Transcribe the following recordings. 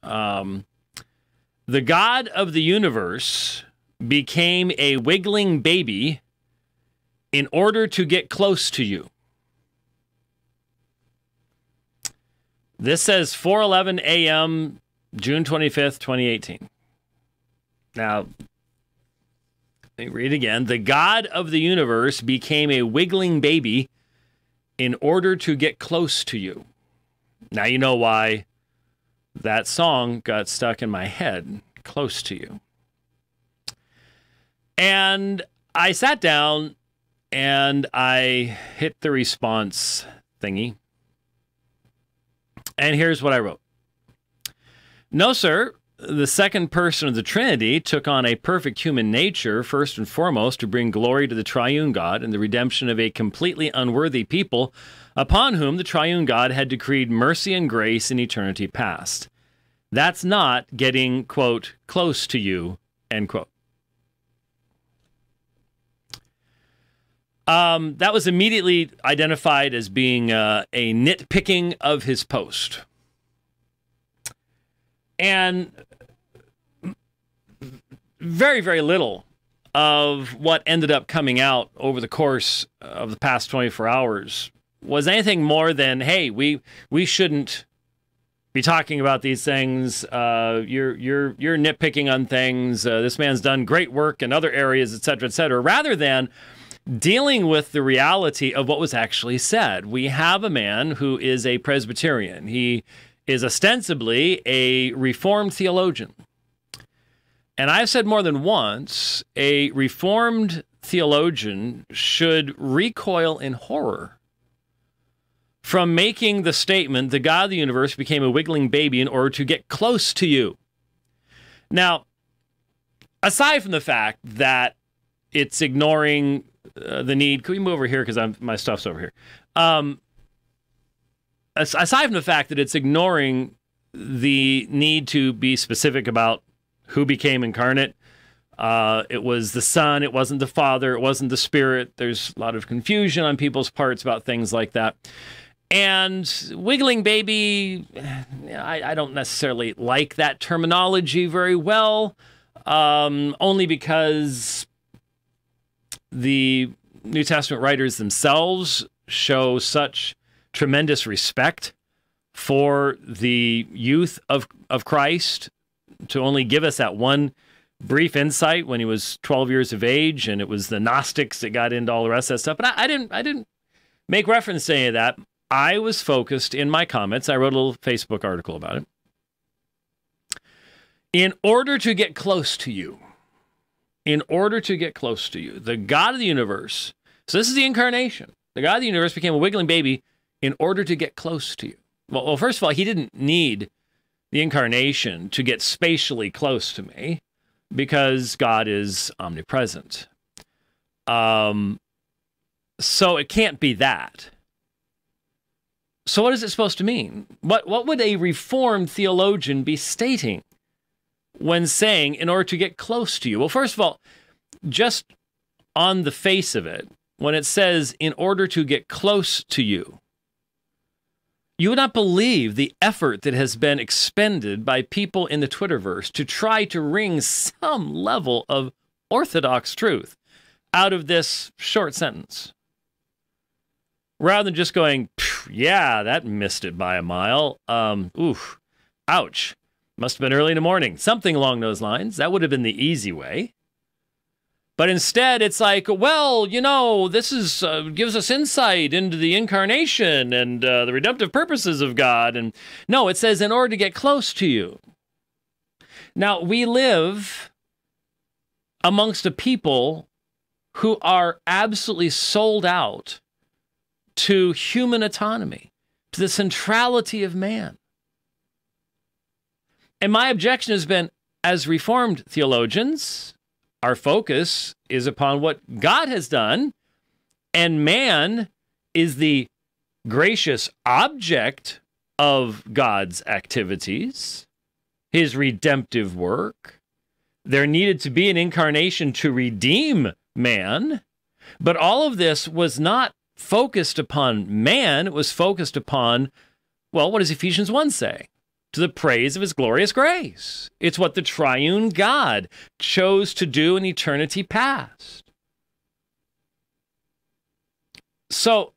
The God of the universe became a wiggling baby in order to get close to you. This says 4:11 a.m., June 25th, 2018. Now, let me read again. The God of the universe became a wiggling baby in order to get close to you. Now you know why that song got stuck in my head, Close to You. And I sat down and I hit the response thingy. And here's what I wrote. No, sir. The second person of the Trinity took on a perfect human nature, first and foremost, to bring glory to the triune God and the redemption of a completely unworthy people upon whom the triune God had decreed mercy and grace in eternity past. That's not getting, quote, close to you, end quote. That was immediately identified as being a nitpicking of his post. And very, very little of what ended up coming out over the course of the past 24 hours was anything more than, hey, we shouldn't be talking about these things. You're nitpicking on things. This man's done great work in other areas, et cetera, rather than dealing with the reality of what was actually said. We have a man who is a Presbyterian. He is ostensibly a Reformed theologian. And I've said more than once, a Reformed theologian should recoil in horror from making the statement, the God of the universe became a wiggling baby in order to get close to you. Now, aside from the fact that it's ignoring the need, can we move over here because my stuff's over here. Aside from the fact that it's ignoring the need to be specific about who became incarnate, it was the Son, it wasn't the Father, it wasn't the Spirit. There's a lot of confusion on people's parts about things like that. And wiggling baby, I don't necessarily like that terminology very well, only because the New Testament writers themselves show such tremendous respect for the youth of Christ, to only give us that one brief insight when he was 12 years of age, and it was the Gnostics that got into all the rest of that stuff. But I didn't make reference to any of that. I was focused in my comments. I wrote a little Facebook article about it. In order to get close to you, the God of the universe, so this is the incarnation. The God of the universe became a wiggling baby in order to get close to you. Well, first of all, he didn't need the incarnation to get spatially close to me, because God is omnipresent. So it can't be that. So what is it supposed to mean? What would a Reformed theologian be stating when saying, in order to get close to you? Well, first of all, just on the face of it, when it says, in order to get close to you, you would not believe the effort that has been expended by people in the Twitterverse to try to wring some level of orthodox truth out of this short sentence. Rather than just going, yeah, that missed it by a mile. Oof, ouch. Must have been early in the morning. Something along those lines. That would have been the easy way. But instead, it's like, well, you know, this is gives us insight into the incarnation and the redemptive purposes of God. And no, it says in order to get close to you. Now, we live amongst a people who are absolutely sold out to human autonomy, to the centrality of man. And my objection has been, as Reformed theologians, our focus is upon what God has done, and man is the gracious object of God's activities, his redemptive work. There needed to be an incarnation to redeem man, but all of this was not focused upon man. It was focused upon, well, what does Ephesians 1 say? to the praise of his glorious grace. It's what the triune God chose to do in eternity past. So,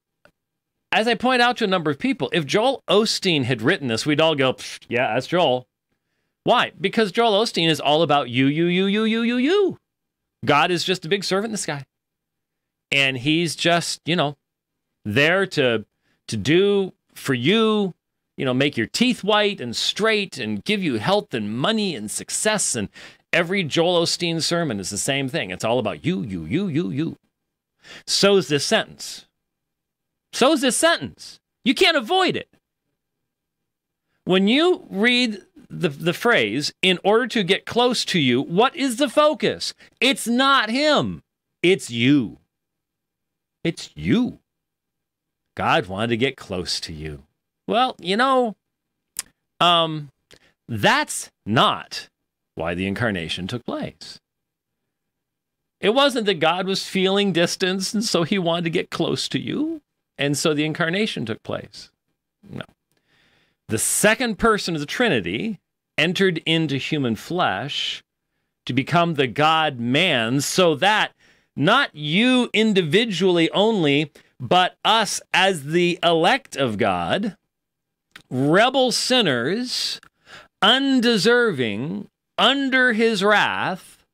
as I point out to a number of people, if Joel Osteen had written this, we'd all go, yeah, that's Joel. Why? Because Joel Osteen is all about you. God is just a big servant in the sky. And he's just, there to do for you, make your teeth white and straight and give you health and money and success. And every Joel Osteen sermon is the same thing. It's all about you. So's this sentence. You can't avoid it. When you read the phrase, in order to get close to you, what is the focus? It's not him. It's you. It's you. God wanted to get close to you. Well, that's not why the incarnation took place. It wasn't that God was feeling distance, and so he wanted to get close to you, and so the incarnation took place. No. The second person of the Trinity entered into human flesh to become the God-man, so that not you individually only, but us as the elect of God, rebel sinners, undeserving, under his wrath,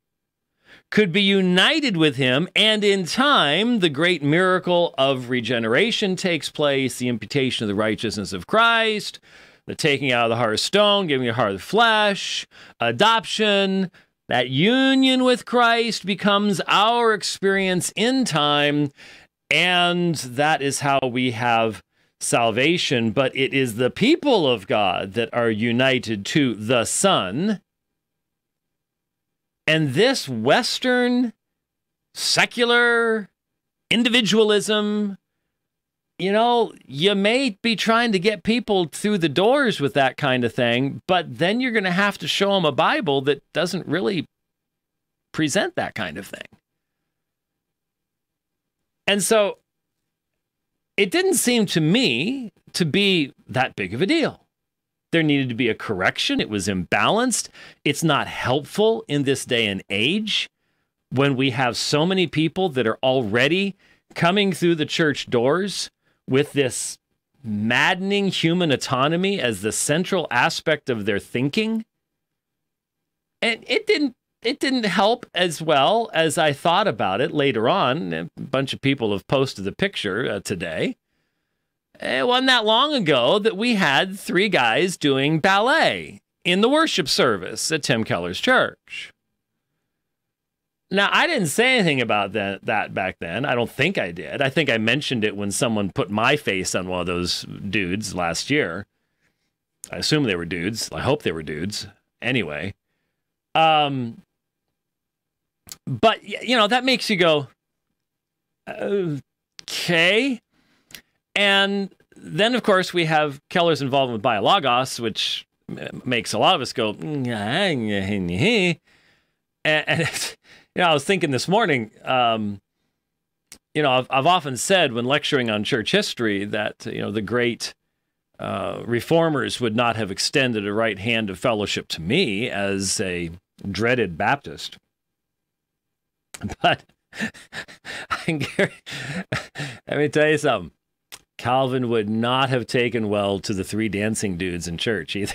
could be united with him, and in time, the great miracle of regeneration takes place, the imputation of the righteousness of Christ, the taking out of the heart of stone, giving a heart of flesh, adoption. That union with Christ becomes our experience in time, and that is how we have salvation. But it is the people of God that are united to the Son. And this Western secular individualism, you may be trying to get people through the doors with that kind of thing, but then you're going to have to show them a Bible that doesn't really present that kind of thing. And so it didn't seem to me to be that big of a deal. There needed to be a correction. It was imbalanced. It's not helpful in this day and age when we have so many people that are already coming through the church doors with this maddening human autonomy as the central aspect of their thinking. And it didn't help as well as I thought about it later on. A bunch of people have posted the picture today. It wasn't that long ago that we had 3 guys doing ballet in the worship service at Tim Keller's church. Now, I didn't say anything about that back then. I don't think I did. I think I mentioned it when someone put my face on one of those dudes last year. I assume they were dudes. I hope they were dudes. Anyway. But, that makes you go, okay. And then, of course, we have Keller's involvement with Biologos, which makes a lot of us go, and I was thinking this morning, I've often said when lecturing on church history that, the great reformers would not have extended a right hand of fellowship to me as a dreaded Baptist. But let me tell you something. Calvin would not have taken well to the 3 dancing dudes in church either.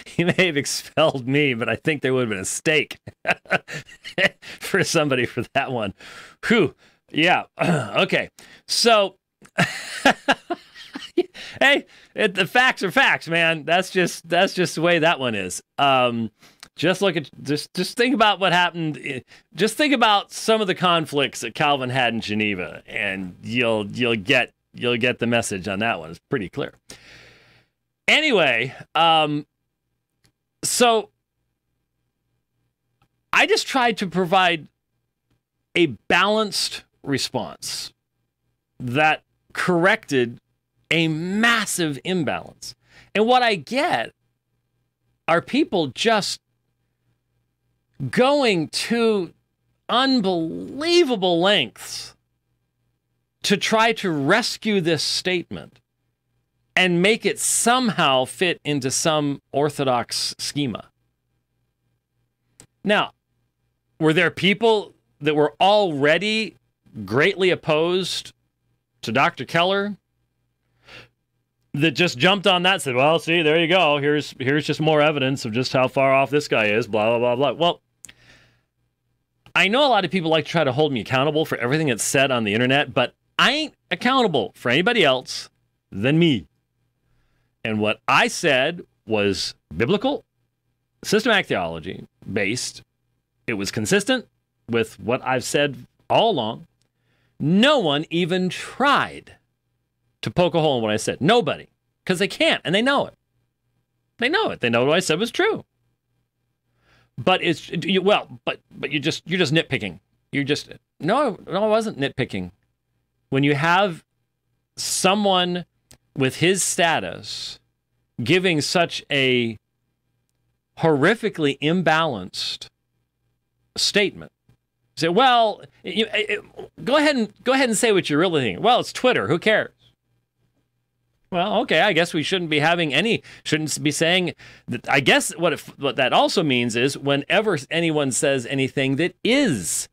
He may have expelled me, but I think there would have been a stake for somebody for that one. Whew. Yeah. Okay. So, hey, the facts are facts, man. That's just the way that one is. Just think about what happened. Just think about some of the conflicts that Calvin had in Geneva, and you'll get the message on that one. It's pretty clear. Anyway, so I just tried to provide a balanced response that corrected a massive imbalance. And what I get are people just going to unbelievable lengths to try to rescue this statement and make it somehow fit into some orthodox schema. Now, were there people that were already greatly opposed to Dr. Keller that just jumped on that and said, well, see, there you go. Here's just more evidence of just how far off this guy is, blah, blah, blah, blah. Well, I know a lot of people like to try to hold me accountable for everything that's said on the internet, but I ain't accountable for anybody else than me. And what I said was biblical, systematic theology based. It was consistent with what I've said all along. No one even tried to poke a hole in what I said. Nobody. Because they can't, and they know it. They know it. They know what I said was true. But you're just nitpicking. No, I wasn't nitpicking. When you have someone with his status giving such a horrifically imbalanced statement, say, well, go ahead and say what you're really thinking. Well, it's Twitter. Who cares? Well, okay, I guess we shouldn't be saying that. I guess what that also means is whenever anyone says anything that is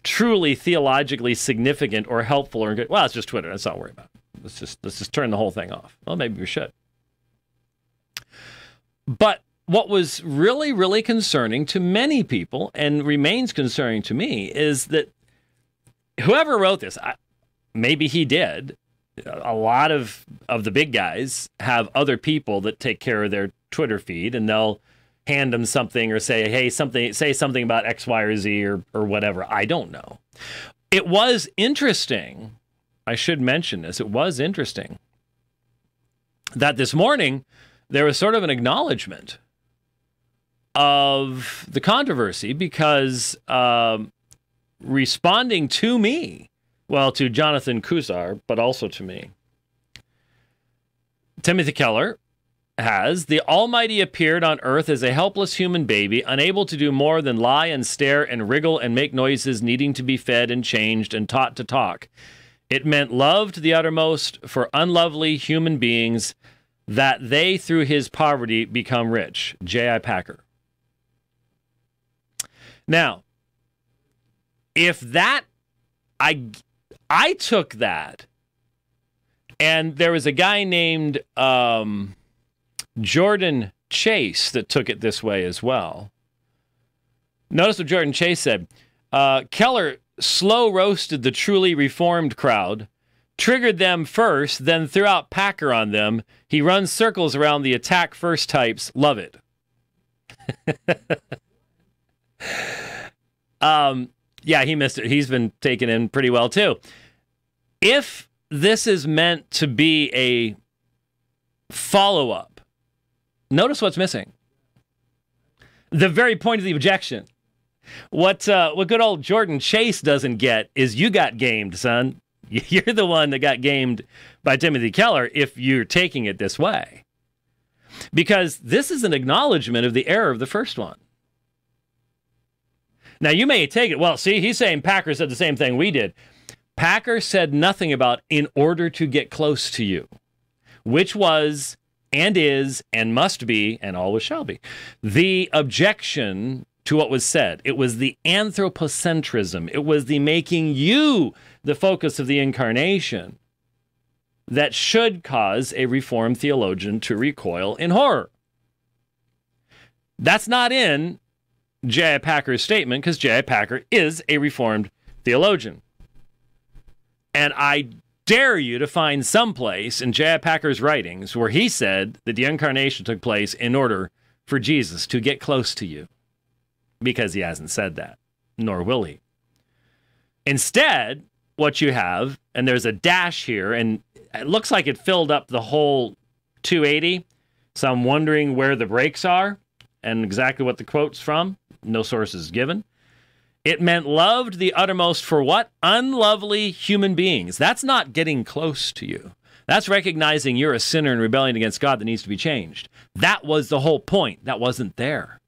truly theologically significant or helpful or good, well, it's just Twitter. Let's not worry about it. Let's just turn the whole thing off. Well, maybe we should. But what was really, really concerning to many people and remains concerning to me is that whoever wrote this, maybe he did. A lot of the big guys have other people that take care of their Twitter feed, and they'll hand them something or say, hey, say something about X, Y, or Z or whatever. I don't know. It was interesting. I should mention this. It was interesting that this morning there was sort of an acknowledgement of the controversy because responding to me, well, to Jonathan Kuzar, but also to me, Timothy Keller has, the Almighty appeared on earth as a helpless human baby, unable to do more than lie and stare and wriggle and make noises, needing to be fed and changed and taught to talk. It meant love to the uttermost for unlovely human beings, that they, through his poverty, become rich. J.I. Packer. Now, if that, I took that, and there was a guy named Jordan Chase that took it this way as well. Notice what Jordan Chase said. Keller slow roasted the truly reformed crowd, triggered them first, then threw out Packer on them. He runs circles around the attack first types. Love it. Yeah, he missed it. He's been taken in pretty well, too. If this is meant to be a follow-up, notice what's missing. The very point of the objection. What good old Jordan Chase doesn't get is you got gamed, son. You're the one that got gamed by Timothy Keller if you're taking it this way. Because this is an acknowledgement of the error of the first one. Now, you may take it, well, see, he's saying Packer said the same thing we did. Packer said nothing about in order to get close to you, which was and is and must be and always shall be the objection to what was said. It was the anthropocentrism. It was the making you the focus of the incarnation that should cause a Reformed theologian to recoil in horror. That's not in J.I. Packer's statement, because J.I. Packer is a Reformed theologian. And I dare you to find some place in J.I. Packer's writings where he said that the incarnation took place in order for Jesus to get close to you, because he hasn't said that, nor will he. Instead, what you have, and there's a dash here, and it looks like it filled up the whole 280, so I'm wondering where the breaks are and exactly what the quote's from. No sources given. It meant loved the uttermost for what? Unlovely human beings. That's not getting close to you. That's recognizing you're a sinner in rebellion against God that needs to be changed. That was the whole point. That wasn't there.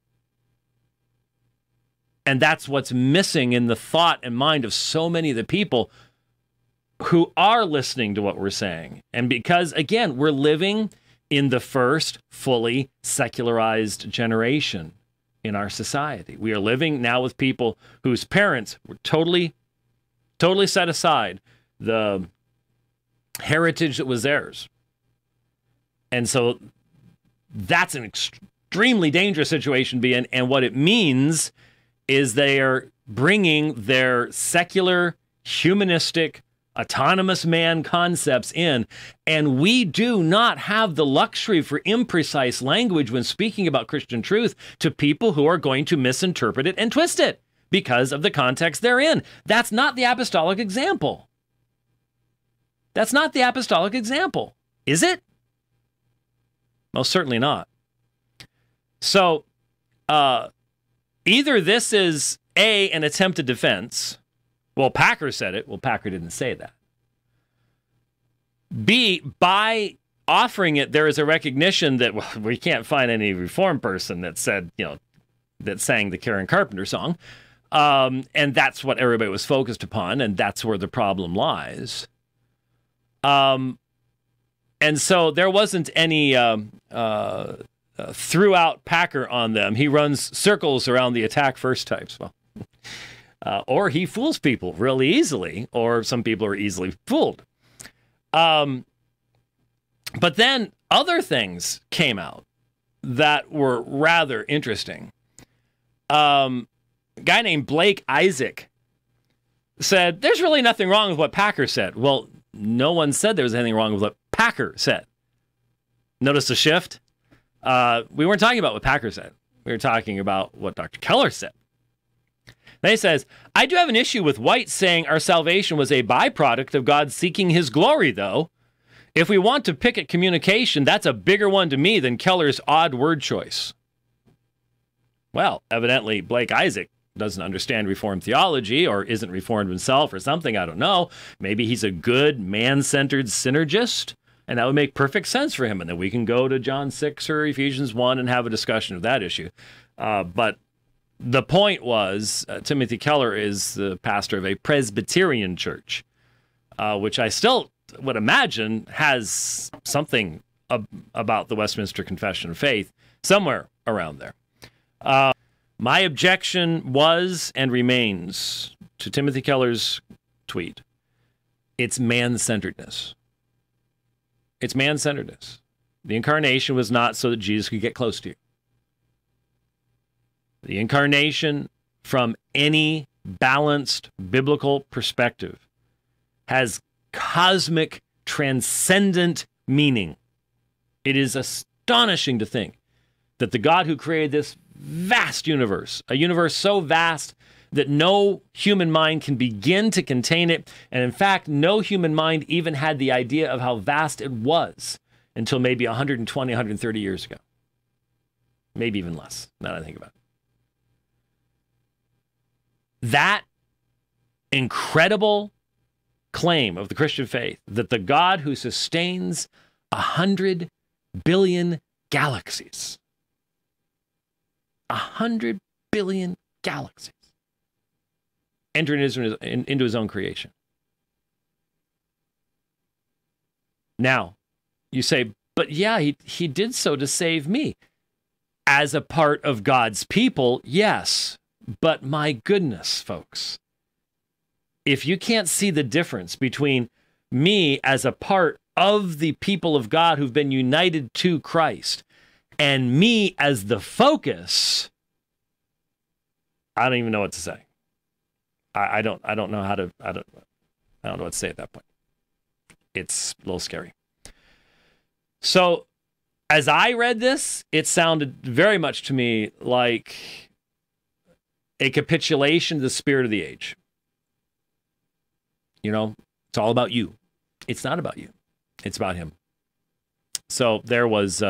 And that's what's missing in the thought and mind of so many of the people who are listening to what we're saying. And because, again, we're living in the first fully secularized generation in our society. We are living now with people whose parents were totally set aside the heritage that was theirs. And so that's an extremely dangerous situation to be in. And what it means is they are bringing their secular, humanistic, autonomous man concepts in. And we do not have the luxury for imprecise language when speaking about Christian truth to people who are going to misinterpret it and twist it because of the context they're in. That's not the apostolic example. That's not the apostolic example. Is it? Most certainly not. So, either this is A, an attempted defense. Well, Packer said it. Well, Packer didn't say that. B, by offering it, there is a recognition that we can't find any Reformed person that said, that sang the Karen Carpenter song. And that's what everybody was focused upon, and that's where the problem lies. And so there wasn't any throughout Packer on them. He runs circles around the attack first types. Well, or he fools people really easily, or some people are easily fooled. But then other things came out that were rather interesting. A guy named Blake Isaac said, there's really nothing wrong with what Packer said. Well, no one said there was anything wrong with what Packer said. Notice the shift? We weren't talking about what Packer said. We were talking about what Dr. Keller said. Then he says, I do have an issue with White saying our salvation was a byproduct of God seeking his glory, though. If we want to pick at communication, that's a bigger one to me than Keller's odd word choice. Well, evidently, Blake Isaac doesn't understand Reformed theology or isn't Reformed himself or something. I don't know. Maybe he's a good man-centered synergist, and that would make perfect sense for him. And then we can go to John 6 or Ephesians 1 and have a discussion of that issue. But the point was, Timothy Keller is the pastor of a Presbyterian church, which I still would imagine has something about the Westminster Confession of Faith somewhere around there. My objection was and remains to Timothy Keller's tweet. It's man-centeredness. It's man-centeredness. The incarnation was not so that Jesus could get close to you. The incarnation, from any balanced biblical perspective, has cosmic, transcendent meaning. It is astonishing to think that the God who created this vast universe, a universe so vast that no human mind can begin to contain it, and in fact, no human mind even had the idea of how vast it was until maybe 120, 130 years ago. Maybe even less, now that I think about it. That incredible claim of the Christian faith that the God who sustains 100 billion galaxies, 100 billion galaxies, entered into his own creation. Now, you say, but yeah, he did so to save me. As a part of God's people, yes. But my goodness, folks, if you can't see the difference between me as a part of the people of God who've been united to Christ and me as the focus, I don't even know what to say. I don't know how to, I don't know what to say at that point. It's a little scary. So as I read this, it sounded very much to me like a capitulation to the spirit of the age. You know, it's all about you. It's not about you. It's about him. So there was